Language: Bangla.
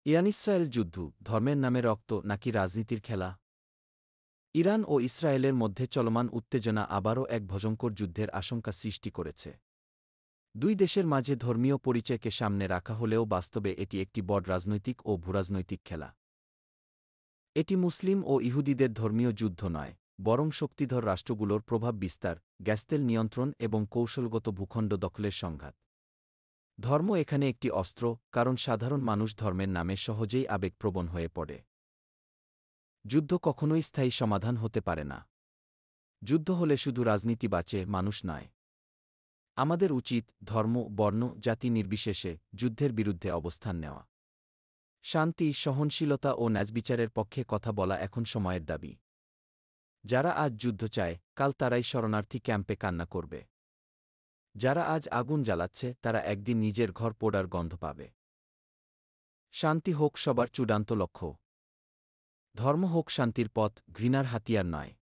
ইরান-ইসরায়েল যুদ্ধ ধর্মের নামে রক্ত নাকি রাজনীতির খেলা? ইরান ও ইসরায়েলের মধ্যে চলমান উত্তেজনা আবারও এক ভয়ঙ্কর যুদ্ধের আশঙ্কা সৃষ্টি করেছে। দুই দেশের মাঝে ধর্মীয় পরিচয়কে সামনে রাখা হলেও বাস্তবে এটি একটি বড় রাজনৈতিক ও ভূরাজনৈতিক খেলা। এটি মুসলিম ও ইহুদিদের ধর্মীয় যুদ্ধ নয়, বরং শক্তিধর রাষ্ট্রগুলোর প্রভাব বিস্তার, গ্যাসতেল নিয়ন্ত্রণ এবং কৌশলগত ভূখণ্ড দখলের সংঘাত। ধর্ম এখানে একটি অস্ত্র, কারণ সাধারণ মানুষ ধর্মের নামে সহজেই আবেগপ্রবণ হয়ে পড়ে। যুদ্ধ কখনোই স্থায়ী সমাধান হতে পারে না। যুদ্ধ হলে শুধু রাজনীতি বাঁচে, মানুষ নয়। আমাদের উচিত ধর্ম, বর্ণ, জাতি নির্বিশেষে যুদ্ধের বিরুদ্ধে অবস্থান নেওয়া। শান্তি, সহনশীলতা ও ন্যায়বিচারের পক্ষে কথা বলা এখন সময়ের দাবি। যারা আজ যুদ্ধ চায়, কাল তারাই শরণার্থী ক্যাম্পে কান্না করবে। যারা আজ আগুন জ্বালাচ্ছে, তারা একদিন নিজের ঘর পোড়ার গন্ধ পাবে। শান্তি হোক সবার চূড়ান্ত লক্ষ্য। ধর্ম হোক শান্তির পথ, ঘৃণার হাতিয়ার নয়।